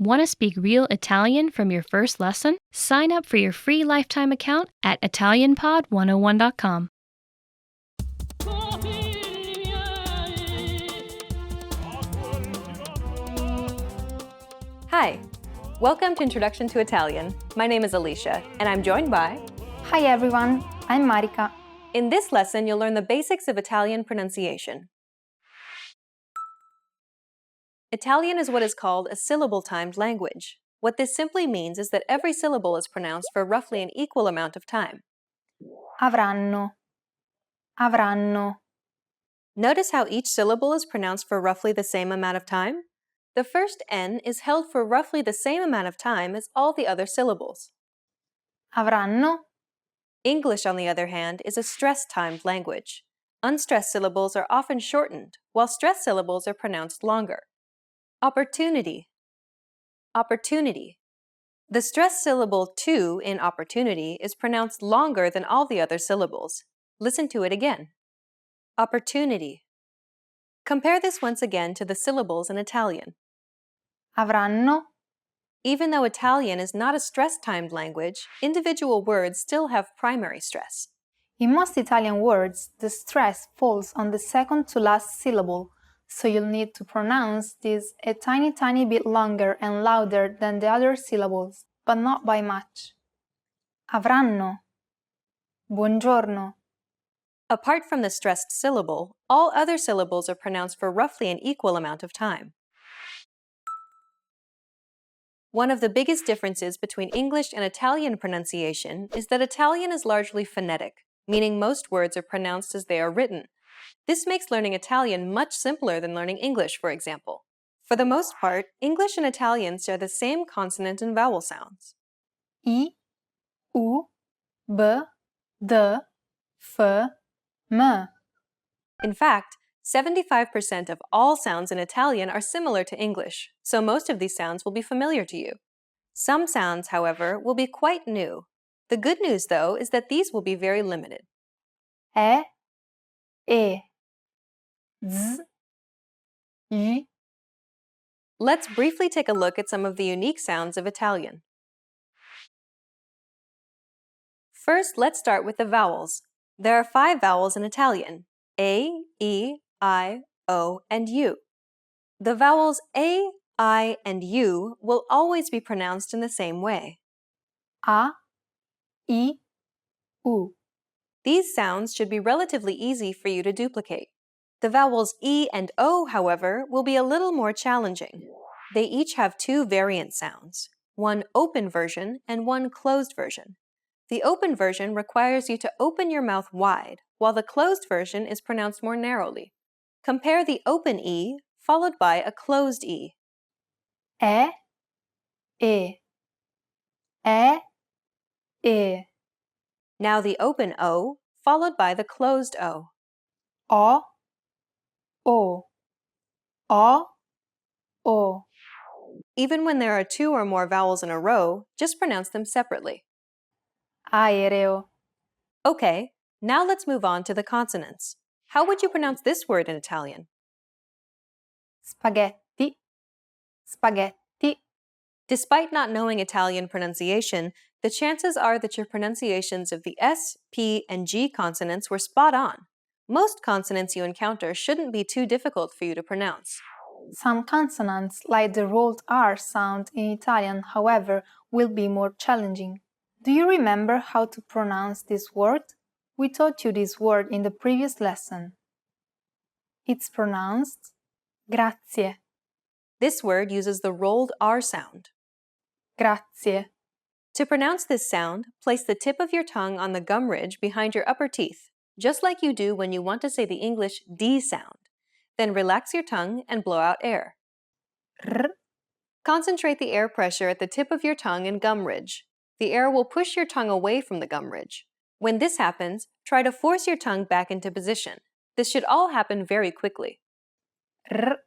Want to speak real Italian from your first lesson? Sign up for your free lifetime account at ItalianPod101.com. Hi, welcome to Introduction to Italian. My name is Alicia, and I'm joined by... Hi everyone, I'm Marika. In this lesson, you'll learn the basics of Italian pronunciation. Italian is what is called a syllable-timed language. What this simply means is that every syllable is pronounced for roughly an equal amount of time. Avranno. Avranno. Notice how each syllable is pronounced for roughly the same amount of time? The first N is held for roughly the same amount of time as all the other syllables. Avranno. English, on the other hand, is a stress-timed language. Unstressed syllables are often shortened, while stressed syllables are pronounced longer. Opportunity. Opportunity. The stressed syllable to in opportunity is pronounced longer than all the other syllables. Listen to it again. Opportunity. Compare this once again to the syllables in Italian. Avranno. Even though Italian is not a stress-timed language, individual words still have primary stress. In most Italian words, the stress falls on the second to last syllable, so you'll need to pronounce this a tiny bit longer and louder than the other syllables, but not by much. Avranno. Buongiorno. Apart from the stressed syllable, all other syllables are pronounced for roughly an equal amount of time. One of the biggest differences between English and Italian pronunciation is that Italian is largely phonetic, meaning most words are pronounced as they are written. This makes learning Italian much simpler than learning English, for example. For the most part, English and Italian share the same consonant and vowel sounds. I, U, B, D, F, M. In fact, 75% of all sounds in Italian are similar to English, so most of these sounds will be familiar to you. Some sounds, however, will be quite new. The good news, though, is that these will be very limited. E, Z, I. Let's briefly take a look at some of the unique sounds of Italian. First, let's start with the vowels. There are 5 vowels in Italian: A, E, I, O, and U. The vowels A, I, and U will always be pronounced in the same way. A, I, U. These sounds should be relatively easy for you to duplicate. The vowels E and O, however, will be a little more challenging. They each have 2 variant sounds, one open version and one closed version. The open version requires you to open your mouth wide, while the closed version is pronounced more narrowly. Compare the open E followed by a closed E. E, E. E, E. Now the open O followed by the closed O. O, O. O, O. Even when there are 2 or more vowels in a row, just pronounce them separately. Aereo. Okay, now let's move on to the consonants. How would you pronounce this word in Italian? Spaghetti. Spaghetti. Despite not knowing Italian pronunciation, the chances are that your pronunciations of the S, P, and G consonants were spot on. Most consonants you encounter shouldn't be too difficult for you to pronounce. Some consonants, like the rolled R sound in Italian, however, will be more challenging. Do you remember how to pronounce this word? We taught you this word in the previous lesson. It's pronounced grazie. This word uses the rolled R sound. Grazie. To pronounce this sound, place the tip of your tongue on the gum ridge behind your upper teeth, just like you do when you want to say the English D sound. Then relax your tongue and blow out air. R. Concentrate the air pressure at the tip of your tongue and gum ridge. The air will push your tongue away from the gum ridge. When this happens, try to force your tongue back into position. This should all happen very quickly. R.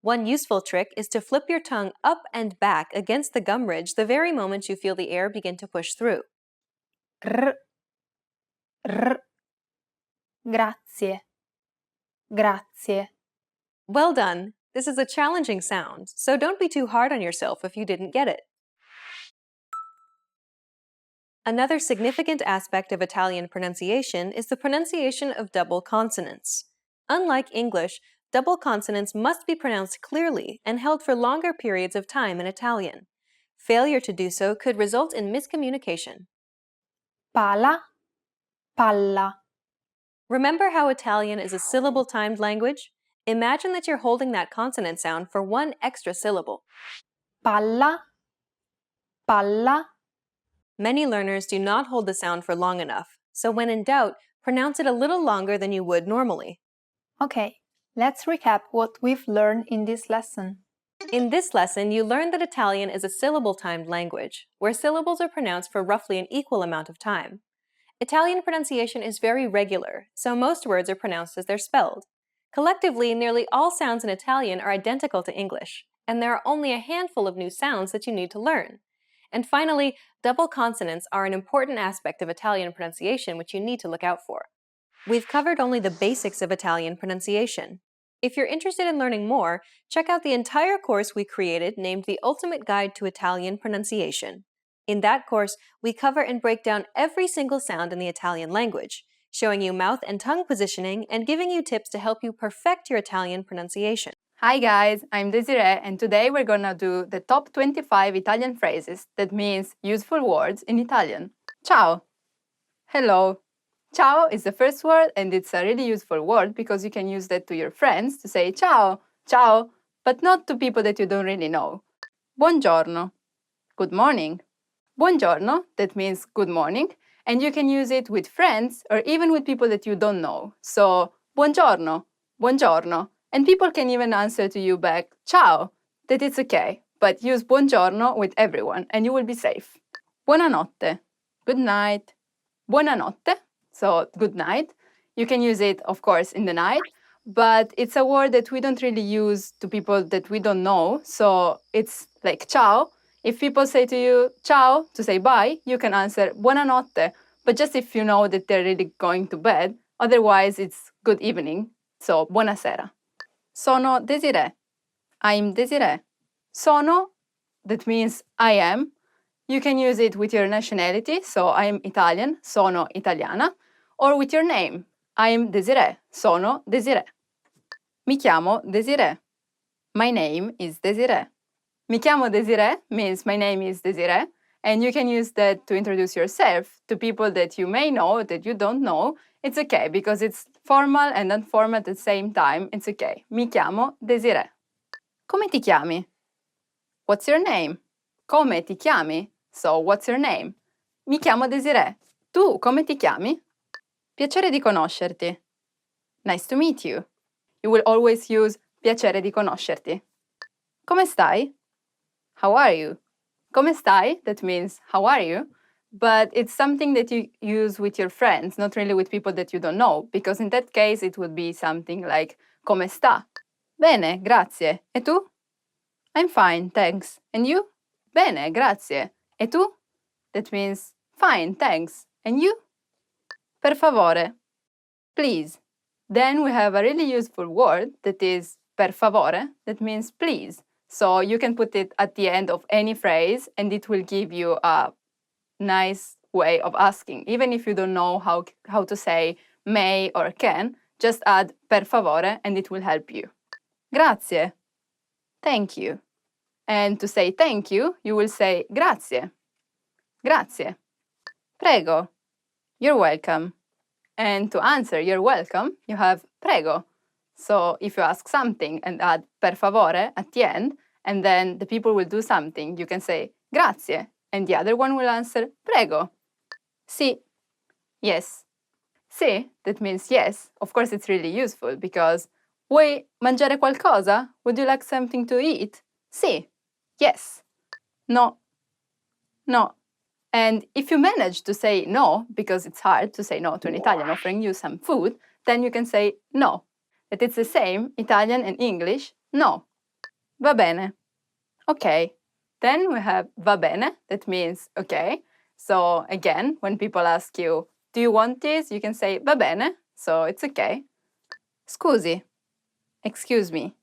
One useful trick is to flip your tongue up and back against the gum ridge the very moment you feel the air begin to push through. R. R. Grazie. Grazie. Well done! This is a challenging sound, so don't be too hard on yourself if you didn't get it. Another significant aspect of Italian pronunciation is the pronunciation of double consonants. Unlike English, double consonants must be pronounced clearly and held for longer periods of time in Italian. Failure to do so could result in miscommunication. Pala, palla. Remember how Italian is a syllable-timed language? Imagine that you're holding that consonant sound for one extra syllable. Palla, palla. Many learners do not hold the sound for long enough, so when in doubt, pronounce it a little longer than you would normally. Okay, let's recap what we've learned in this lesson. In this lesson, you learned that Italian is a syllable-timed language, where syllables are pronounced for roughly an equal amount of time. Italian pronunciation is very regular, so most words are pronounced as they're spelled. Collectively, nearly all sounds in Italian are identical to English, and there are only a handful of new sounds that you need to learn. And finally, double consonants are an important aspect of Italian pronunciation which you need to look out for. We've covered only the basics of Italian pronunciation. If you're interested in learning more, check out the entire course we created named The Ultimate Guide to Italian Pronunciation. In that course, we cover and break down every single sound in the Italian language, showing you mouth and tongue positioning and giving you tips to help you perfect your Italian pronunciation. Hi guys, I'm Desiree and today we're gonna do the top 25 Italian phrases that means useful words in Italian. Ciao! Hello! Ciao is the first word and it's a really useful word because you can use that to your friends to say ciao, ciao, but not to people that you don't really know. Buongiorno, good morning. Buongiorno, that means good morning, and you can use it with friends or even with people that you don't know. So, buongiorno, buongiorno. And people can even answer to you back, ciao, that it's okay, but use buongiorno with everyone and you will be safe. Buonanotte, good night. Buonanotte, so good night. You can use it, of course, in the night, but it's a word that we don't really use to people that we don't know, so it's like ciao. If people say to you, ciao, to say bye, you can answer buonanotte, but just if you know that they're really going to bed, otherwise it's good evening, so buonasera. Sono Desiree. I'm Desiree. Sono, that means I am. You can use it with your nationality, so I'm Italian, sono italiana, or with your name. I'm Desiree, sono Desiree. Mi chiamo Desiree. My name is Desiree. Mi chiamo Desiree means my name is Desiree, and you can use that to introduce yourself to people that you may know, that you don't know. It's okay, because it's formal and informal at the same time. It's okay. Mi chiamo Desiree. Come ti chiami? What's your name? Come ti chiami? So, what's your name? Mi chiamo Desiree. Tu come ti chiami? Piacere di conoscerti. Nice to meet you. You will always use piacere di conoscerti. Come stai? How are you? Come stai? That means how are you? But it's something that you use with your friends, not really with people that you don't know, because in that case it would be something like come sta? Bene, grazie. E tu? I'm fine, thanks. And you? Bene, grazie. E tu? That means fine, thanks. And you? Per favore. Please. Then we have a really useful word that is per favore, that means please. So you can put it at the end of any phrase and it will give you a nice way of asking. Even if you don't know how to say may or can, just add per favore and it will help you. Grazie. Thank you. And to say thank you, you will say grazie. Grazie. Prego. You're welcome. And to answer you're welcome, you have prego. So if you ask something and add per favore at the end, and then the people will do something, you can say grazie, and the other one will answer prego. Sì. Yes. Sì, that means yes. Of course, it's really useful because vuoi mangiare qualcosa? Would you like something to eat? Sì. Yes. No. No. And if you manage to say no, because it's hard to say no to an Italian offering you some food, then you can say no. But it's the same, Italian and English, no. Va bene. Okay. Then we have va bene, that means okay. So again, when people ask you, do you want this? You can say va bene, so it's okay. Scusi. Excuse me.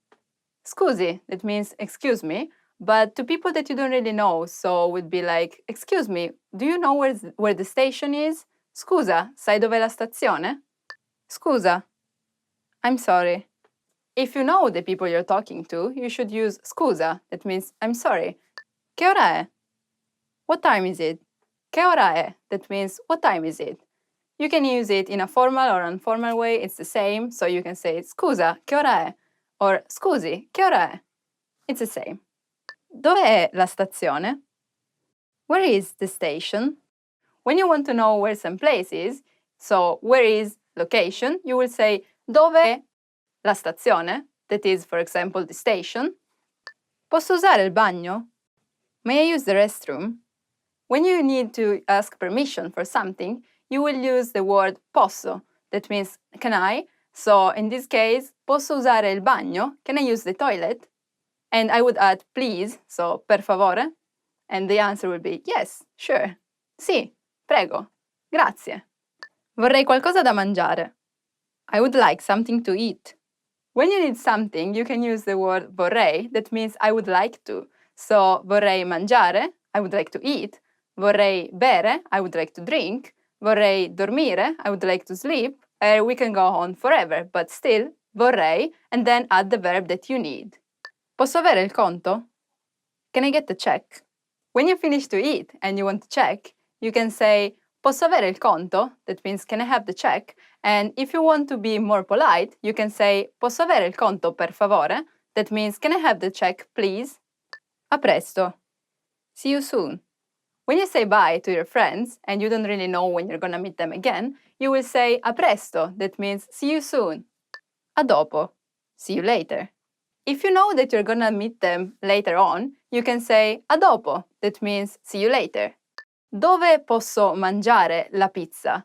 Scusi, that means excuse me, but to people that you don't really know, so would be like, excuse me, do you know where the station is? Scusa, sai dov'è la stazione? Scusa. I'm sorry. If you know the people you're talking to, you should use scusa, that means I'm sorry. Che ora è? What time is it? Che ora è? That means what time is it? You can use it in a formal or informal way, it's the same, so you can say scusa, che ora è? Or scusi, che ora è? It's the same. Dove è la stazione? Where is the station? When you want to know where some place is, so where is location, you will say dove è la stazione, that is, for example, the station. Posso usare il bagno? May I use the restroom? When you need to ask permission for something, you will use the word posso, that means can I? So in this case, posso usare il bagno? Can I use the toilet? And I would add please, so per favore. And the answer would be yes, sure. Sì, prego. Grazie. Vorrei qualcosa da mangiare. I would like something to eat. When you need something, you can use the word vorrei, that means I would like to. So vorrei mangiare, I would like to eat. Vorrei bere, I would like to drink. Vorrei dormire, I would like to sleep. We can go on forever, but still, vorrei, and then add the verb that you need. Posso avere il conto? Can I get the check? When you finish to eat and you want to check, you can say posso avere il conto? That means can I have the check? And if you want to be more polite, you can say posso avere il conto per favore? That means can I have the check, please? A presto. See you soon. When you say bye to your friends and you don't really know when you're gonna meet them again, you will say a presto, that means see you soon. A dopo. See you later. If you know that you're gonna meet them later on, you can say a dopo, that means see you later. Dove posso mangiare la pizza?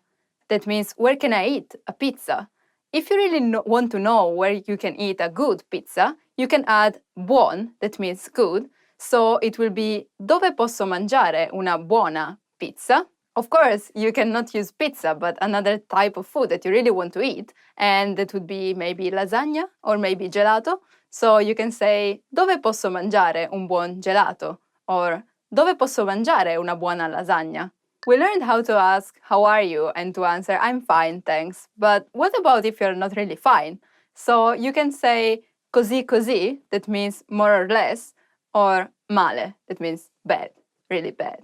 That means where can I eat a pizza? If you really want to know where you can eat a good pizza, you can add buon, that means good. So it will be dove posso mangiare una buona pizza? Of course, you cannot use pizza, but another type of food that you really want to eat, and that would be maybe lasagna or maybe gelato. So you can say dove posso mangiare un buon gelato? Or dove posso mangiare una buona lasagna? We learned how to ask how are you and to answer I'm fine, thanks. But what about if you're not really fine? So you can say così così, that means more or less, or male, that means bad, really bad.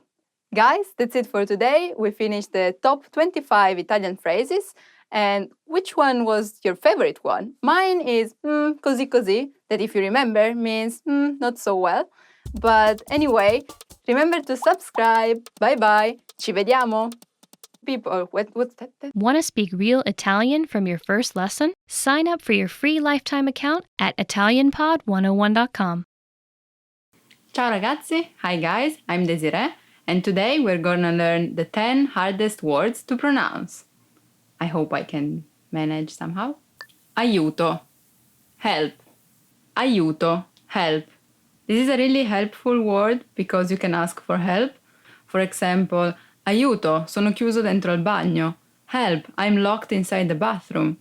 Guys, that's it for today. We finished the top 25 Italian phrases. And which one was your favorite one? Mine is così così, that if you remember means not so well. But anyway, remember to subscribe. Bye bye. Ci vediamo. People, what's that? Want to speak real Italian from your first lesson? Sign up for your free lifetime account at ItalianPod101.com. Ciao ragazzi, hi guys, I'm Desiree, and today we're gonna learn the 10 hardest words to pronounce. I hope I can manage somehow. Aiuto, help. Aiuto, help. This is a really helpful word because you can ask for help. For example, aiuto, sono chiuso dentro il bagno. Help, I'm locked inside the bathroom.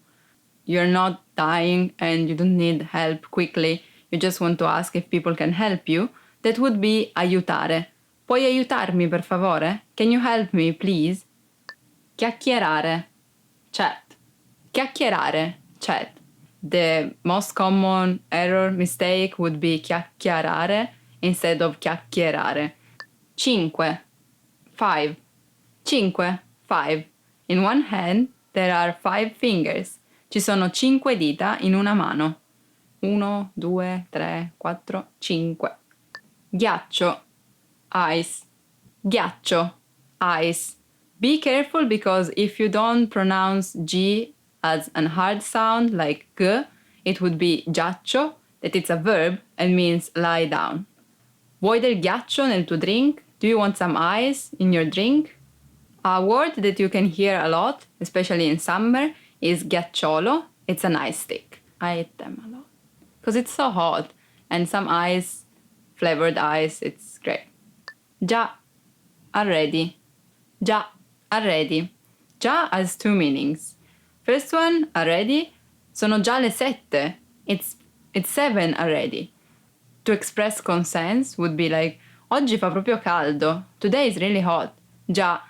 You're not dying and you don't need help quickly. You just want to ask if people can help you. That would be aiutare. Puoi aiutarmi per favore? Can you help me, please? Chiacchierare. Chat. Chiacchierare. Chat. The most common error mistake would be chiacchierare instead of chiacchierare. Cinque. 5. Cinque. 5. In one hand, there are 5 fingers. Ci sono 5 dita in una mano. 1, 2, 3, 4, 5. Ghiaccio. Ice. Ghiaccio. Ice. Be careful because if you don't pronounce G as a hard sound like G, it would be ghiaccio, that it's a verb and means lie down. Vuoi del ghiaccio nel tuo drink? Do you want some ice in your drink? A word that you can hear a lot, especially in summer, is ghiacciolo. It's an ice stick. I eat them a lot because it's so hot, and some ice, flavored ice, it's great. Già, already. Già, already. Già has 2 meanings. First one, already, sono già le 7. It's It's 7 already. To express consents would be like, oggi fa proprio caldo. Today is really hot. Già.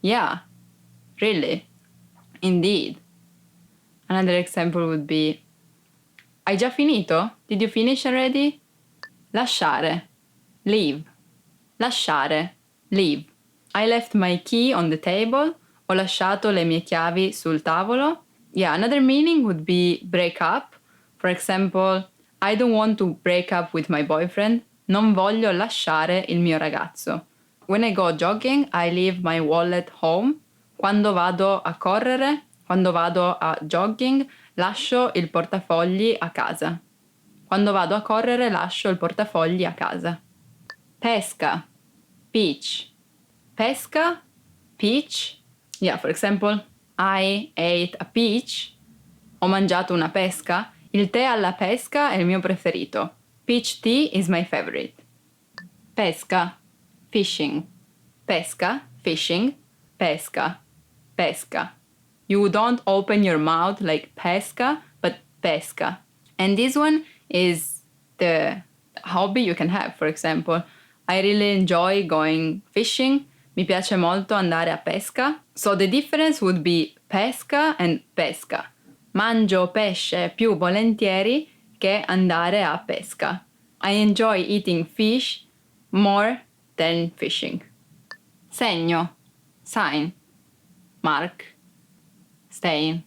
Yeah. Really. Indeed. Another example would be, hai già finito? Did you finish already? Lasciare. Leave. Lasciare. Leave. I left my key on the table. Ho lasciato le mie chiavi sul tavolo. Yeah, another meaning would be break up. For example, I don't want to break up with my boyfriend. Non voglio lasciare il mio ragazzo. When I go jogging, I leave my wallet home. Quando vado a correre, quando vado a jogging, lascio il portafogli a casa. Quando vado a correre, lascio il portafogli a casa. Pesca. Beach. Pesca. Peach. Yeah, for example, I ate a peach. Ho mangiato una pesca. Il tè alla pesca è il mio preferito. Peach tea is my favorite. Pesca. Fishing. Pesca. Fishing. Pesca. Pesca. You don't open your mouth like pesca, but pesca. And this one is the hobby you can have. For example, I really enjoy going fishing. Mi piace molto andare a pesca. So the difference would be pesca and pesca. Mangio pesce più volentieri che andare a pesca. I enjoy eating fish more than fishing. Segno. Sign. Mark. Stain.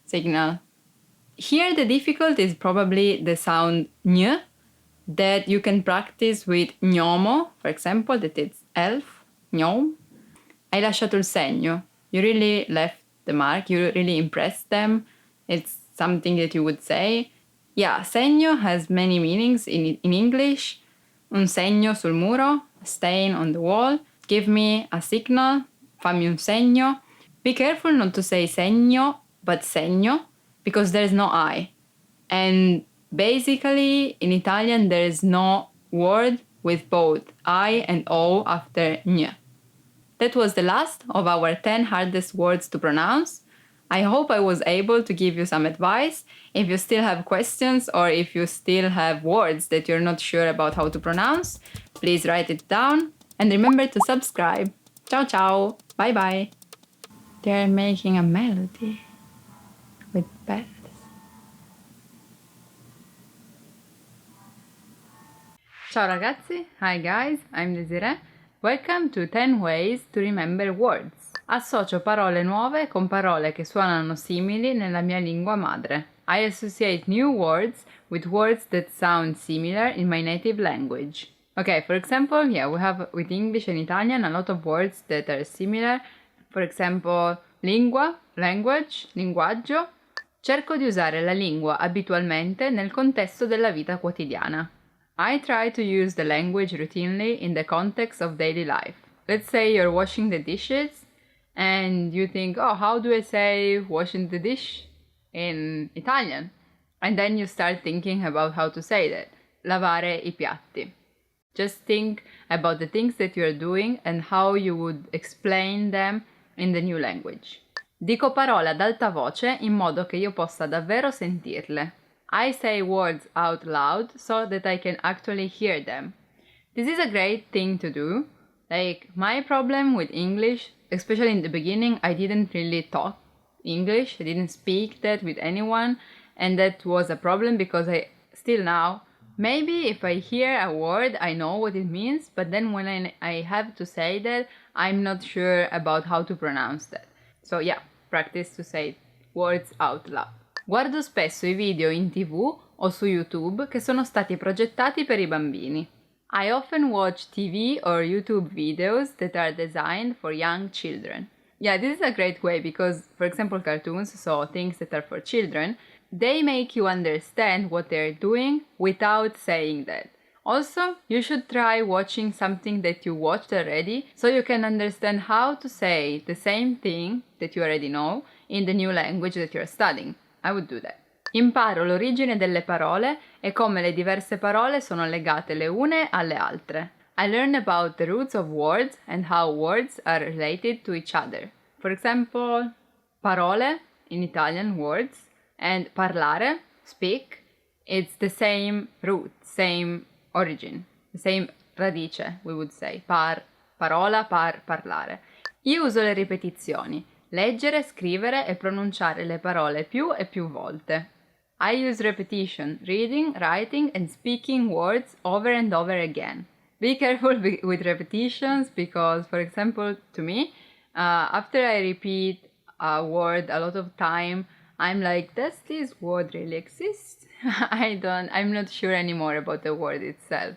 Signal. Here the difficulty is probably the sound ñ that you can practice with gnomo, for example, that it's elf, gnome. Hai lasciato il segno. You really left the mark. You really impressed them. It's something that you would say. Yeah, segno has many meanings in English. Un segno sul muro, a stain on the wall. Give me a signal, fammi un segno. Be careful not to say segno, but segno, because there's no I. And basically, in Italian, there is no word with both I and O after ñ. That was the last of our 10 hardest words to pronounce. I hope I was able to give you some advice. If you still have questions or if you still have words that you're not sure about how to pronounce, please write it down and remember to subscribe. Ciao ciao, bye bye. They're making a melody with bells. Ciao ragazzi, hi guys, I'm Desiree. Welcome to 10 ways to remember words. Associo parole nuove con parole che suonano simili nella mia lingua madre. I associate new words with words that sound similar in my native language. Okay, for example, we have with English and Italian a lot of words that are similar. For example, lingua, language, linguaggio. Cerco di usare la lingua abitualmente nel contesto della vita quotidiana. I try to use the language routinely in the context of daily life. Let's say you're washing the dishes and you think, oh, how do I say washing the dish in Italian? And then you start thinking about how to say that. Lavare i piatti. Just think about the things that you're doing and how you would explain them in the new language. Dico parole ad alta voce in modo che io possa davvero sentirle. I say words out loud so that I can actually hear them. This is a great thing to do. Like, my problem with English, especially in the beginning, I didn't really talk English. I didn't speak that with anyone. And that was a problem because I still now, maybe if I hear a word, I know what it means. But then when I have to say that, I'm not sure about how to pronounce that. So yeah, practice to say words out loud. Guardo spesso I video in TV o su YouTube che sono stati progettati per I bambini. I often watch TV or YouTube videos that are designed for young children. Yeah, this is a great way because, for example, cartoons, so things that are for children, they make you understand what they're doing without saying that. Also, you should try watching something that you watched already so you can understand how to say the same thing that you already know in the new language that you're studying. I would do that. Imparo l'origine delle parole e come le diverse parole sono legate le une alle altre. I learn about the roots of words and how words are related to each other. For example, parole in Italian, words, and parlare, speak, It's the same root, same origin, the same radice, we would say. Par, parola, par, parlare. Io uso le ripetizioni, leggere, scrivere e pronunciare le parole più e più volte. I use repetition, reading, writing and speaking words over and over again. Be careful with repetitions because, for example, to me, after I repeat a word a lot of time, I'm like, does this word really exist? I'm not sure anymore about the word itself.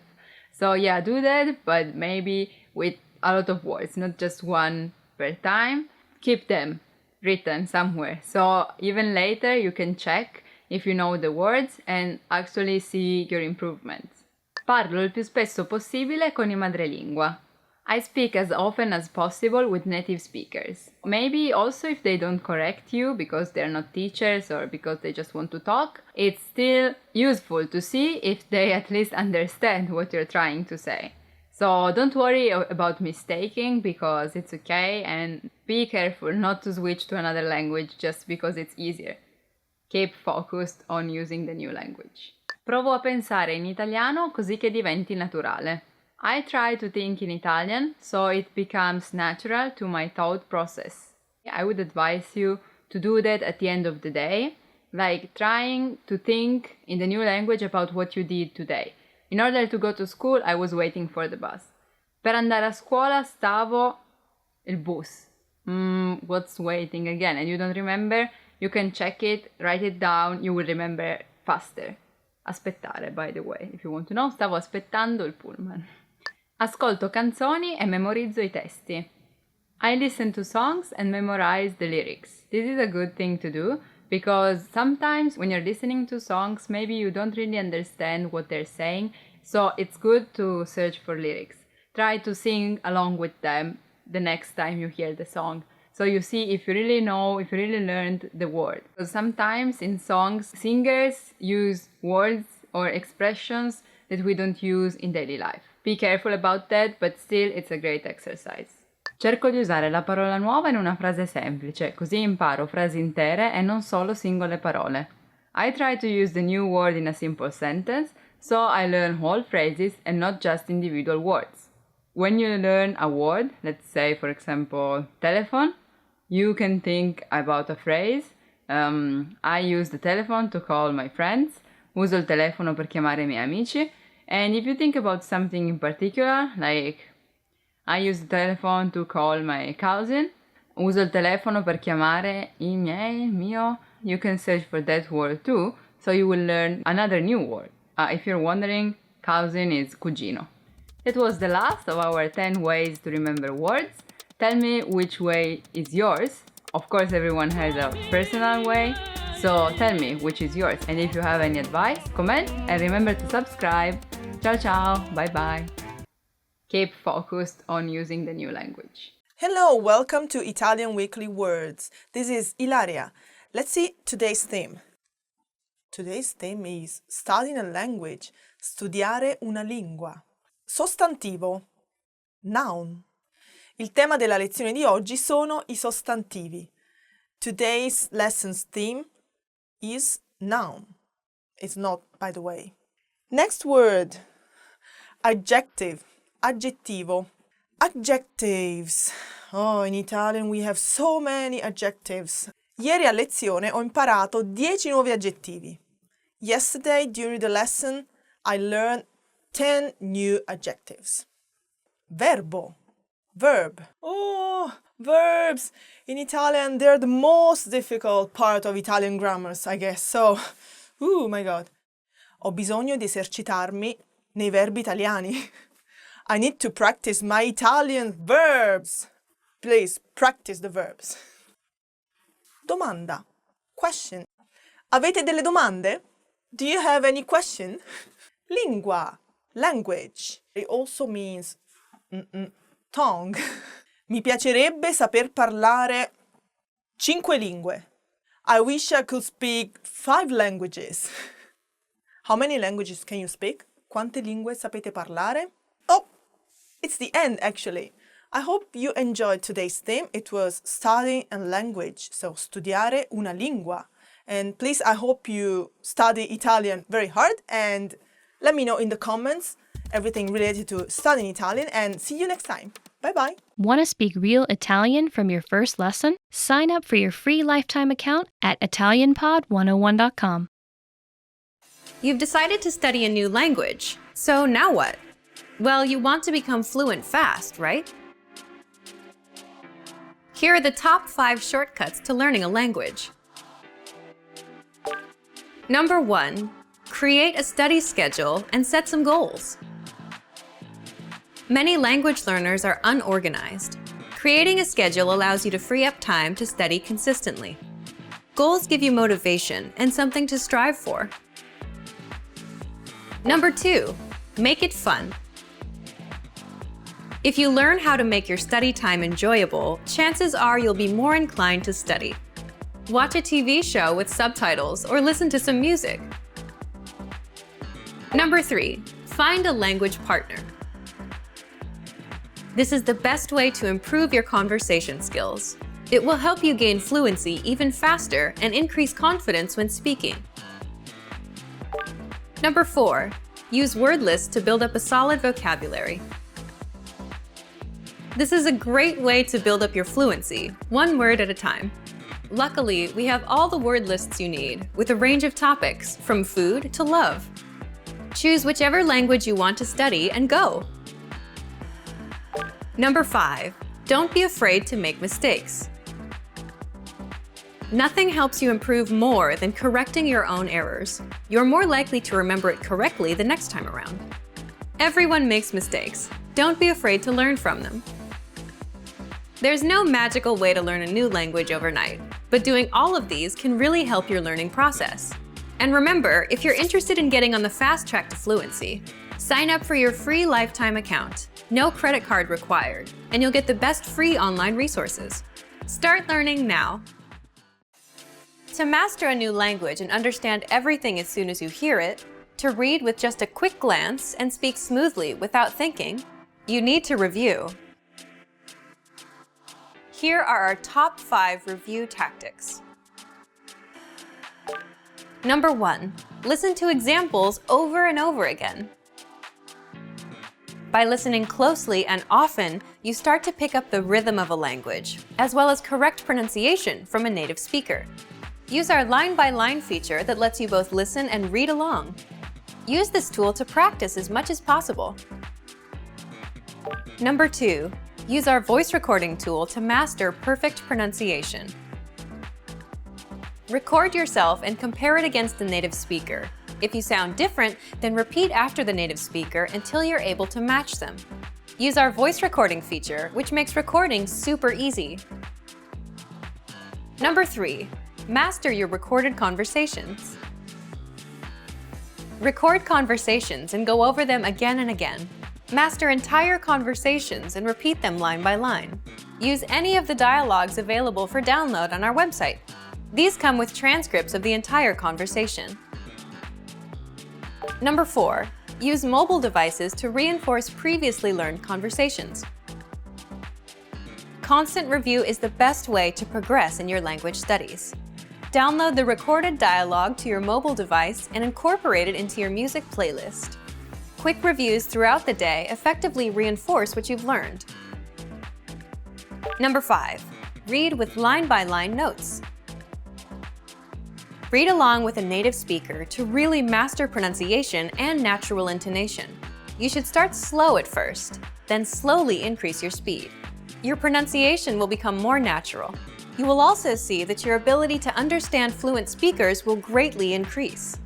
So yeah, do that, but maybe with a lot of words, not just one per time. Keep them written somewhere. So even later you can check if you know the words and actually see your improvements. Parlo il più spesso possibile con i madrelingua. I speak as often as possible with native speakers. Maybe also if they don't correct you because they're not teachers or because they just want to talk, it's still useful to see if they at least understand what you're trying to say. So don't worry about mistaking because it's okay, and be careful not to switch to another language just because it's easier. Keep focused on using the new language. Provo a pensare in italiano così che diventi naturale. I try to think in Italian so it becomes natural to my thought process. I would advise you to do that at the end of the day, like trying to think in the new language about what you did today. In order to go to school, I was waiting for the bus. Per andare a scuola stavo il bus. What's waiting again? And you don't remember? You can check it, write it down, you will remember faster. Aspettare, by the way, if you want to know, stavo aspettando il pullman. Ascolto canzoni e memorizzo i testi. I listen to songs and memorize the lyrics. This is a good thing to do because sometimes when you're listening to songs, maybe you don't really understand what they're saying, so it's good to search for lyrics. Try to sing along with them the next time you hear the song. So you see if you really know, if you really learned the word. Because sometimes in songs, singers use words or expressions that we don't use in daily life. Be careful about that, but still it's a great exercise. Cerco di usare la parola nuova in una frase semplice, così imparo frasi intere e non solo singole parole. I try to use the new word in a simple sentence, so I learn whole phrases and not just individual words. When you learn a word, let's say for example telephone, you can think about a phrase. I use the telephone to call my friends. Uso il telefono per chiamare i miei amici. And if you think about something in particular, like I use the telephone to call my cousin. Uso il telefono per chiamare il mio. You can search for that word too, so you will learn another new word. If you're wondering, cousin is cugino. That was the last of our 10 ways to remember words. Tell me which way is yours. Of course, everyone has a personal way, so tell me which is yours. And if you have any advice, comment and remember to subscribe. Ciao ciao, bye bye. Keep focused on using the new language. Hello, welcome to Italian Weekly Words. This is Ilaria. Let's see today's theme. Today's theme is studying a language, studiare una lingua. Sostantivo, noun. Il tema della lezione di oggi sono i sostantivi. Today's lesson's theme is noun. It's not, by the way. Next word, adjective, aggettivo. Adjectives. Oh, in Italian we have so many adjectives. Ieri a lezione ho imparato 10 nuovi aggettivi. Yesterday, during the lesson, I learned 10 new adjectives. Verbo. Verb. Oh, verbs. In Italian, they're the most difficult part of Italian grammars, I guess. So, oh my God. Ho bisogno di esercitarmi nei verbi italiani. I need to practice my Italian verbs. Please, practice the verbs. Domanda. Question. Avete delle domande? Do you have any question? Lingua. Language. It also means tongue. Mi piacerebbe saper parlare 5 lingue. I wish I could speak 5 languages. How many languages can you speak? Quante lingue sapete parlare? Oh, it's the end actually. I hope you enjoyed today's theme. It was studying a language, so studiare una lingua. And please, I hope you study Italian very hard, and let me know in the comments everything related to studying Italian, and see you next time. Bye-bye. Want to speak real Italian from your first lesson? Sign up for your free lifetime account at ItalianPod101.com. You've decided to study a new language, so now what? Well, you want to become fluent fast, right? Here are the top 5 shortcuts to learning a language. Number 1. Create a study schedule and set some goals. Many language learners are unorganized. Creating a schedule allows you to free up time to study consistently. Goals give you motivation and something to strive for. Number 2. Make it fun. If you learn how to make your study time enjoyable, chances are you'll be more inclined to study. Watch a TV show with subtitles or listen to some music. Number 3. Find a language partner. This is the best way to improve your conversation skills. It will help you gain fluency even faster and increase confidence when speaking. Number 4. Use word lists to build up a solid vocabulary. This is a great way to build up your fluency, one word at a time. Luckily, we have all the word lists you need, with a range of topics, from food to love. Choose whichever language you want to study and go. Number 5. Don't be afraid to make mistakes. Nothing helps you improve more than correcting your own errors. You're more likely to remember it correctly the next time around. Everyone makes mistakes. Don't be afraid to learn from them. There's no magical way to learn a new language overnight, but doing all of these can really help your learning process. And remember, if you're interested in getting on the fast track to fluency, sign up for your free lifetime account. No credit card required, and you'll get the best free online resources. Start learning now. To master a new language and understand everything as soon as you hear it, to read with just a quick glance and speak smoothly without thinking, you need to review. Here are our top 5 review tactics. Number 1. Listen to examples over and over again. By listening closely and often, you start to pick up the rhythm of a language, as well as correct pronunciation from a native speaker. Use our line-by-line feature that lets you both listen and read along. Use this tool to practice as much as possible. Number 2. Use our voice recording tool to master perfect pronunciation. Record yourself and compare it against the native speaker. If you sound different, then repeat after the native speaker until you're able to match them. Use our voice recording feature, which makes recording super easy. Number 3. Master your recorded conversations. Record conversations and go over them again and again. Master entire conversations and repeat them line by line. Use any of the dialogues available for download on our website. These come with transcripts of the entire conversation. Number 4. Use mobile devices to reinforce previously learned conversations. Constant review is the best way to progress in your language studies. Download the recorded dialogue to your mobile device and incorporate it into your music playlist. Quick reviews throughout the day effectively reinforce what you've learned. Number 5. Read with line-by-line notes. Read along with a native speaker to really master pronunciation and natural intonation. You should start slow at first, then slowly increase your speed. Your pronunciation will become more natural. You will also see that your ability to understand fluent speakers will greatly increase.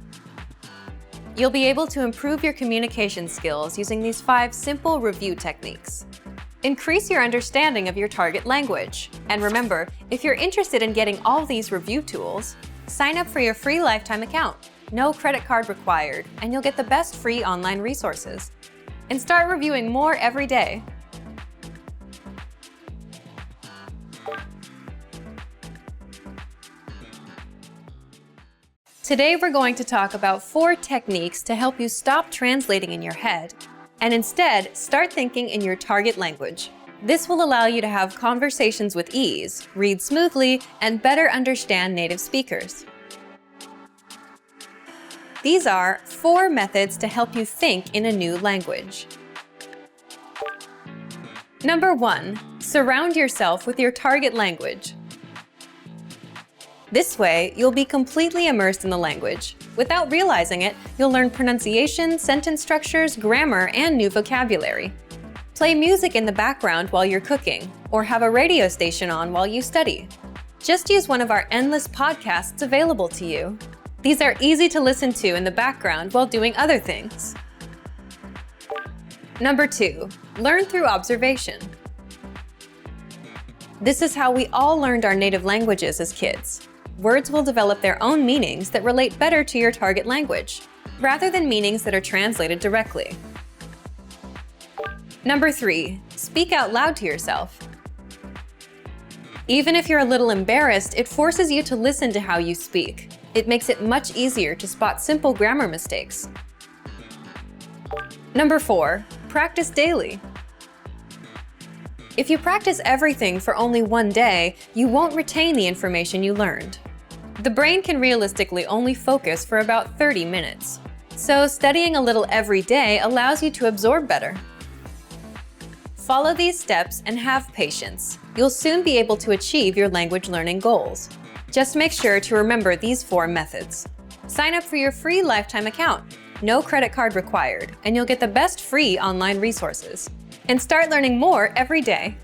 You'll be able to improve your communication skills using these 5 simple review techniques. Increase your understanding of your target language. And remember, if you're interested in getting all these review tools, sign up for your free lifetime account. No credit card required, and you'll get the best free online resources. And start reviewing more every day. Today we're going to talk about 4 techniques to help you stop translating in your head and instead start thinking in your target language. This will allow you to have conversations with ease, read smoothly, and better understand native speakers. These are 4 methods to help you think in a new language. Number 1. Surround yourself with your target language. This way, you'll be completely immersed in the language. Without realizing it, you'll learn pronunciation, sentence structures, grammar, and new vocabulary. Play music in the background while you're cooking, or have a radio station on while you study. Just use one of our endless podcasts available to you. These are easy to listen to in the background while doing other things. Number 2. Learn through observation. This is how we all learned our native languages as kids. Words will develop their own meanings that relate better to your target language, rather than meanings that are translated directly. Number 3. Speak out loud to yourself. Even if you're a little embarrassed, it forces you to listen to how you speak. It makes it much easier to spot simple grammar mistakes. Number 4. Practice daily. If you practice everything for only one day, you won't retain the information you learned. The brain can realistically only focus for about 30 minutes. So studying a little every day allows you to absorb better. Follow these steps and have patience. You'll soon be able to achieve your language learning goals. Just make sure to remember these 4 methods. Sign up for your free lifetime account. No credit card required, and you'll get the best free online resources. And start learning more every day.